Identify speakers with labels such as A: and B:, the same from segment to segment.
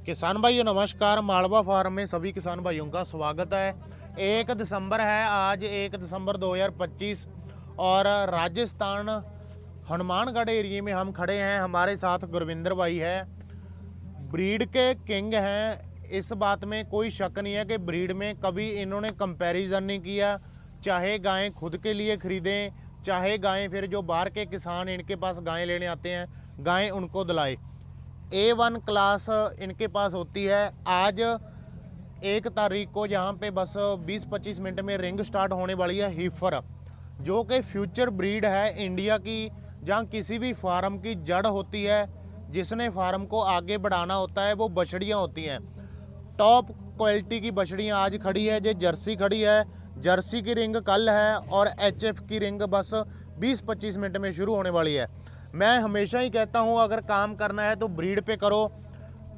A: किसान भाइयों नमस्कार। मालवा फार्म में सभी किसान भाइयों का स्वागत है। 1 दिसंबर है आज, 1 दिसंबर 2025 और राजस्थान हनुमानगढ़ एरिया में हम खड़े हैं। हमारे साथ गुरविंदर भाई है, ब्रीड के किंग हैं। इस बात में कोई शक नहीं है कि ब्रीड में कभी इन्होंने कंपैरिजन नहीं किया। चाहे गायें खुद के लिए खरीदें, चाहे गायें फिर जो बाहर के किसान इनके पास गायें लेने आते हैं, गायें उनको दिलाए। A1 क्लास इनके पास होती है। आज 1 तारीख को यहाँ पे बस 20-25 मिनट में रिंग स्टार्ट होने वाली है हीफर, जो कि फ्यूचर ब्रीड है इंडिया की, जहाँ किसी भी फार्म की जड़ होती है। जिसने फार्म को आगे बढ़ाना होता है वो बछड़ियाँ होती हैं। टॉप क्वालिटी की बछड़ियाँ आज खड़ी है। जो जर्सी खड़ी है, जर्सी की रिंग कल है और HF की रिंग बस 20-25 मिनट में शुरू होने वाली है। मैं हमेशा ही कहता हूँ अगर काम करना है तो ब्रीड पे करो,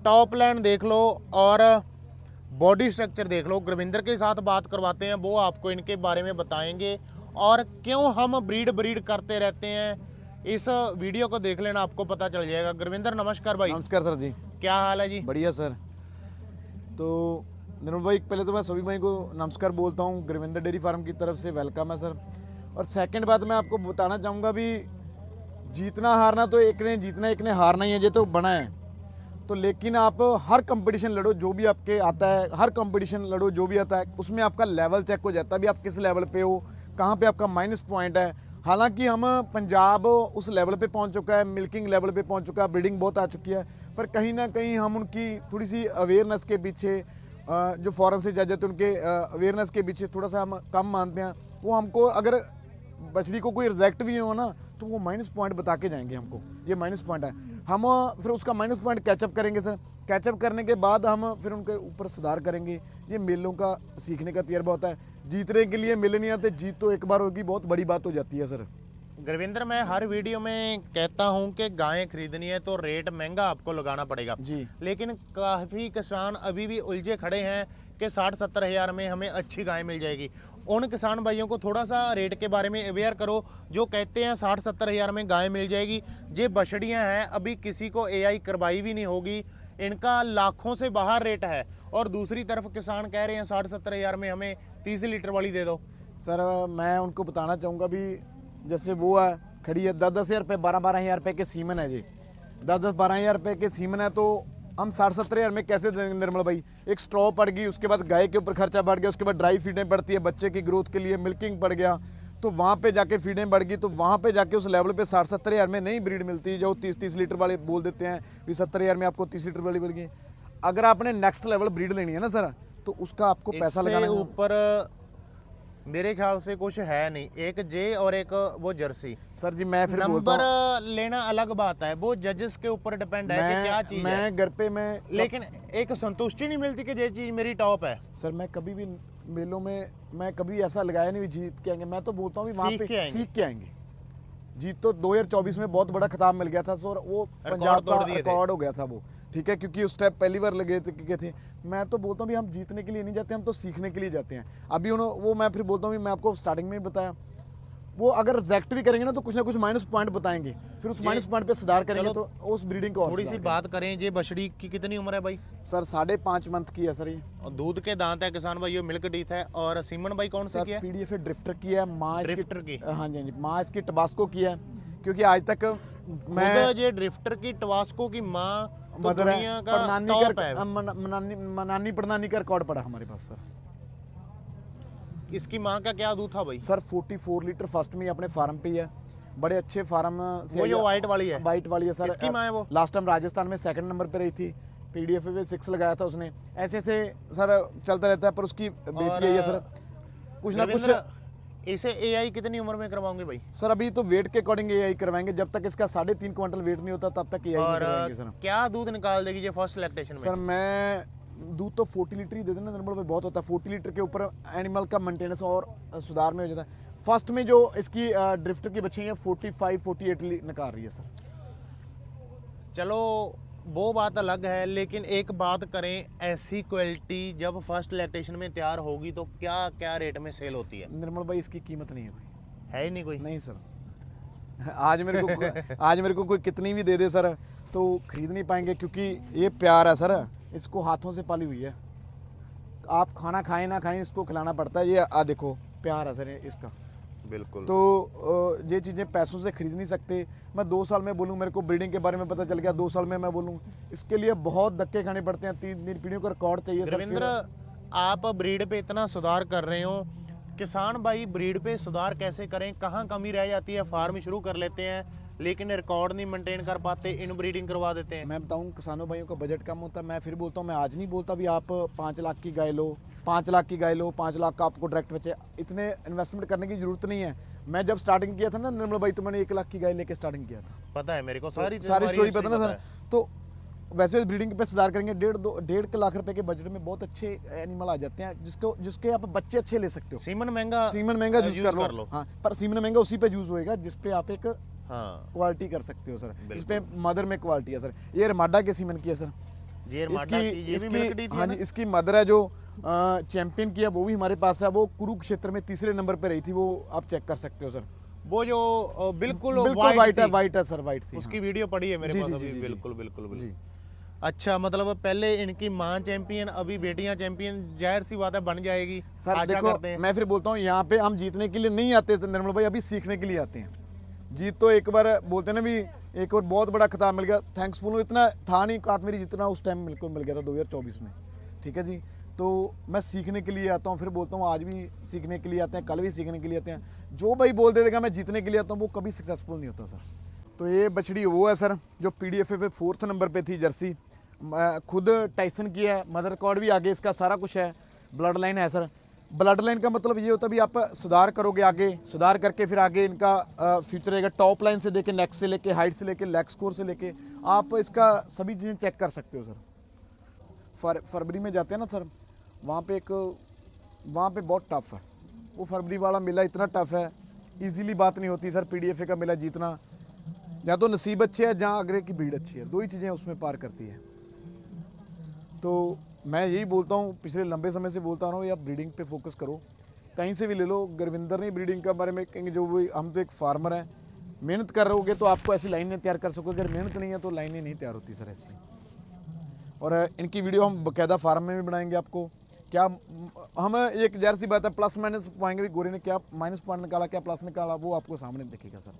A: टॉप लाइन देख लो और बॉडी स्ट्रक्चर देख लो। गुरविंदर के साथ बात करवाते हैं, वो आपको इनके बारे में बताएंगे और क्यों हम ब्रीड करते रहते हैं। इस वीडियो को देख लेना, आपको पता चल जाएगा। गुरविंदर नमस्कार भाई।
B: नमस्कार सर जी,
A: क्या हाल है जी?
B: बढ़िया सर। तो निर्मल भाई, पहले तो मैं सभी भाई को नमस्कार बोलता हूँ। गुरविंदर डेयरी फार्म की तरफ से वेलकम है सर। और सेकंड बात मैं आपको बताना चाहूँगा भी, जीतना हारना तो एक ने जीतना एक ने हारना ही है, ये तो बना है। तो लेकिन आप हर कंपटीशन लड़ो, जो भी आपके आता है, हर कंपटीशन लड़ो जो भी आता है, उसमें आपका लेवल चेक हो जाता है भी आप किस लेवल पे हो, कहाँ पे आपका माइनस पॉइंट है। हालांकि हम पंजाब उस लेवल पे पहुंच चुका है, मिल्किंग लेवल पे पहुंच चुका है, ब्रीडिंग बहुत आ चुकी है, पर कहीं ना कहीं हम उनकी थोड़ी सी अवेयरनेस के पीछे, जो फॉरेन से जज थे उनके अवेयरनेस के पीछे थोड़ा सा हम कम मानते हैं। वो हमको अगर बछड़ी को कोई रिजेक्ट भी हो ना तो वो माइनस पॉइंट बता के जाएंगे हमको, ये माइनस पॉइंट है। हम फिर उसका माइनस पॉइंट कैचअप करेंगे सर। कैचअप करने के बाद हम फिर उनके ऊपर सुधार करेंगे। ये मेलों का सीखने का तजर्बा होता है। जीतने के लिए मेले नहीं आते, जीत तो एक बार होगी, बहुत बड़ी बात हो जाती है सर।
A: गुरविंदर, मैं हर वीडियो में कहता हूं कि गायें खरीदनी है तो रेट महंगा आपको लगाना पड़ेगा
B: जी,
A: लेकिन काफ़ी किसान अभी भी उलझे खड़े हैं कि 60-70 हज़ार में हमें अच्छी गाय मिल जाएगी। उन किसान भाइयों को थोड़ा सा रेट के बारे में अवेयर करो जो कहते हैं 60-70 हज़ार में गाय मिल जाएगी। ये बछड़ियाँ हैं, अभी किसी को AI करवाई भी नहीं होगी, इनका लाखों से बाहर रेट है। और दूसरी तरफ किसान कह रहे हैं 60-70 हज़ार में हमें 30 लीटर वाली दे दो।
B: सर मैं उनको बताना चाहूँगा भी, जैसे वो है खड़ी है 10-10 हज़ार रुपये, 12-12 हज़ार रुपये के सीमन है जी, 10-12 हज़ार रुपये के सीमन है, तो हम 60-70 हज़ार में कैसे देंगे निर्मल भाई? एक स्ट्रॉ पड़ गई, उसके बाद गाय के ऊपर खर्चा बढ़ गया, उसके बाद ड्राई फीडें पड़ती है, बच्चे की ग्रोथ के लिए मिल्किंग पड़ गया, तो वहाँ पे जाके फीडें बढ़ गई, तो वहाँ पे जाके उस लेवल पे 60-70 हज़ार में नहीं ब्रीड मिलती। जो 30-30 लीटर वाले बोल देते हैं भी 70 हज़ार में आपको 30 लीटर वाली मिल गई। अगर आपने नेक्स्ट लेवल ब्रीड लेनी है ना सर, तो उसका आपको पैसा लगाना है।
A: ऊपर मेरे ख्याल से कुछ है नहीं, एक जे और एक वो जर्सी।
B: सर जी मैं फिर बोलता
A: नंबर
B: हूँ,
A: लेना अलग बात है, वो जजेस के ऊपर डिपेंड है कि क्या चीज है।
B: मैं घर पे मैं
A: लेकिन एक संतुष्टि नहीं मिलती कि ये चीज मेरी टॉप है।
B: सर मैं कभी भी मेलों में मैं कभी ऐसा लगाया नहीं भी जीत के आएंगे। मैं तो बोलता हूँ वहाँ पे सीख के आएंगे। जीत तो 2024 में बहुत बड़ा खिताब मिल गया था सर, वो पंजाब का रिकॉर्ड हो गया था वो, ठीक है, क्योंकि उस टाइप पहली बार लगे थे। मैं तो बोलता हूँ भी हम जीतने के लिए नहीं जाते, हम तो सीखने के लिए जाते हैं। अभी वो मैं फिर बोलता हूँ, मैं आपको स्टार्टिंग में ही बताया, वो अगर रिजेक्ट भी करेंगे ना तो कुछ ना कुछ माइनस पॉइंट बताएंगे, फिर उस माइनस पॉइंट पे सुधार करेंगे तो उस ब्रीडिंग को।
A: थोड़ी सी बात करें, ये बछड़ी की कितनी उम्र है भाई?
B: सर 5.5 मंथ की है सर ये।
A: और दूध के दांत है किसान भाई, मिल्क टीथ है। और सीमन भाई कौन सी की है?
B: PDF ड्रिफ्टर की है, माँ
A: ड्रिफ्टर की।
B: हाँ जी, माँ इसकी टबास्को की है, क्योंकि आज तक मैं
A: ये ड्रिफ्टर की टबास्को की माँ
B: मदर है, मनानी पड़नानी का रिकॉर्ड पड़ा हमारे पास सर।
A: इसकी माँ का क्या दूध था भाई?
B: सर 44 लीटर फर्स्ट में अपने फार्म पे ही है, बड़े अच्छे फार्म से।
A: वो जो व्हाइट वाली है?
B: व्हाइट वाली है सर।
A: इसकी माँ है वो?
B: लास्ट टाइम राजस्थान में 2nd नंबर पे रही थी, PDF पे 6 लगाया था उसने। ऐसे ऐसे सर चलता रहता है, पर उसकी बेटी है ये सर, कुछ ना कुछ।
A: इसे AI कितनी उम्र में करवाओगे भाई?
B: सर अभी तो वेट के अकॉर्डिंग AI करवाएंगे, जब तक इसका 3.5 क्विंटल वेट नहीं होता तब तक AI नहीं करवाएंगे सर।
A: क्या दूध निकाल देगी ये फर्स्ट लैक्टेशन में?
B: सर मैं दूध तो 40 लीटर ही दे देना निर्मल भाई, बहुत होता है। 40 लीटर के ऊपर एनिमल का मेंटेनेंस और सुधार में हो जाता है। फर्स्ट में जो इसकी ड्रिफ्टर की बच्ची है 45-48 निकाल रही है सर।
A: चलो वो बात अलग है, लेकिन एक बात करें, ऐसी क्वालिटी जब फर्स्ट लैक्टेशन में तैयार होगी तो क्या क्या रेट में सेल होती है?
B: निर्मल भाई इसकी कीमत नहीं है कोई,
A: है ही नहीं कोई?
B: नहीं सर। आज मेरे को कोई कितनी भी दे दे सर तो खरीद नहीं पाएंगे, क्योंकि ये प्यार है सर। इसको हाथों से पाली हुई है, आप खाना खाएं ना खाएं इसको खिलाना पड़ता है। ये देखो प्यार असर है इसका।
A: बिल्कुल।
B: तो ये चीज़ें पैसों से खरीद नहीं सकते। मैं 2 साल में बोलूँ, मेरे को ब्रीडिंग के बारे में पता चल गया, 2 साल में मैं बोलूँ, इसके लिए बहुत धक्के खाने पड़ते हैं, 3 पीढ़ियों का रिकॉर्ड चाहिए सर।
A: गुरविंद्र, आप ब्रीड पे इतना सुधार कर रहे हो, किसान भाई ब्रीड पे सुधार कैसे करें? कहाँ कमी रह जाती है? फार्म शुरू कर लेते हैं लेकिन रिकॉर्ड नहीं मेंटेन कर पाते, इन ब्रीडिंग करवा देते हैं।
B: मैं बताऊं, किसानों भाइयों का बजट कम होता है। मैं फिर बोलता हूं, मैं आज नहीं बोलता भी आप 5 लाख की गाय लो, 5 लाख की गाय लो, 5 लाख का आपको डायरेक्ट बचे, इतने इन्वेस्टमेंट करने की जरूरत नहीं है। मैं जब स्टार्टिंग किया था ना निर्मल भाई, तो मैंने 1 लाख की गाय लेके स्टार्टिंग किया था।
A: पता है मेरे को, सारी
B: स्टोरी पता ना सर। तो वैसे ब्रीडिंग पे सुधार करेंगे, 1.5 लाख रुपए के बजट में बहुत अच्छे एनिमल आ जाते हैं, जिसके आप बच्चे अच्छे ले सकते हो।
A: सीमन महंगा
B: यूज कर लो। हाँ, पर सीमन महंगा उसी पे यूज होएगा जिसपे आप एक
A: हाँ
B: क्वालिटी कर सकते हो सर। इस पे मदर में क्वालिटी है सर। ये रमाडा के सीमन की है सर। हाँ जी, इसकी मदर है जो चैंपियन की है, वो भी हमारे पास है। वो कुरुक्षेत्र में 3रे नंबर पे रही थी, वो आप चेक कर सकते हो सर।
A: वो जो बिल्कुल
B: वाइट है सर, वाइट सी।
A: उसकी वीडियो पड़ी है मेरे
B: जी,
A: पास
B: जी,
A: अभी।
B: जी,
A: बिल्कुल बिल्कुल
B: जी।
A: अच्छा, मतलब पहले इनकी माँ चैंपियन, अभी बेटियां चैंपियन, जाहिर सी बात है बन जाएगी।
B: सर देखो, मैं फिर बोलता हूँ, यहाँ पे हम जीतने के लिए नहीं आते निर्मल भाई, अभी सीखने के लिए आते हैं। जीत तो एक बार बोलते ना भी, एक और बहुत बड़ा खिताब मिल गया, थैंक्सफुल हूँ। इतना था नहीं औकात मेरी जितना उस टाइम बिल्कुल मिल गया था 2024 में। ठीक है जी, तो मैं सीखने के लिए आता हूँ। फिर बोलता हूँ आज भी सीखने के लिए आते हैं, कल भी सीखने के लिए आते हैं। जो भाई बोल देगा मैं जीतने के लिए आता हूँ, वो कभी सक्सेसफुल नहीं होता सर। तो ये बछड़ी वो है सर जो PDFA पे 4th नंबर पे थी, जर्सी। खुद टाइसन की है, मदर रिकॉर्ड भी आगे इसका सारा कुछ है, ब्लड लाइन है सर। ब्लड लाइन का मतलब ये होता है भी आप सुधार करोगे, आगे सुधार करके फिर आगे इनका फ्यूचर रहेगा। टॉप लाइन से देके, नेक से लेके, हाइट से लेके, लेग स्कोर से लेके, आप इसका सभी चीज़ें चेक कर सकते हो सर। फरवरी में जाते हैं ना सर, वहाँ पे बहुत टफ है। वो फरवरी वाला मेला इतना टफ है, इजीली बात नहीं होती सर। PDFA का मेला जीतना या तो नसीब अच्छे है, जहाँ आगरे की भीड़ अच्छी है, 2 ही चीज़ें उसमें पार करती है। तो मैं यही बोलता हूँ, पिछले लंबे समय से बोलता रहा हूँ, आप ब्रीडिंग पे फोकस करो, कहीं से भी ले लो। गुरविंदर ने ब्रीडिंग के बारे में कहेंगे, जो भी हम तो एक फार्मर हैं, मेहनत कर रहोगे तो आपको ऐसी लाइनें तैयार कर सकोगे। अगर मेहनत नहीं है तो लाइनें नहीं तैयार होती सर ऐसी। और इनकी वीडियो हम बाकायदा फार्म में भी बनाएंगे आपको। क्या हम एक जर्सी बात है, प्लस माइनस पाएंगे भी, गोरे ने क्या माइनस पॉइंट निकाला, क्या प्लस निकाला, वो आपको सामने दिखेगा सर।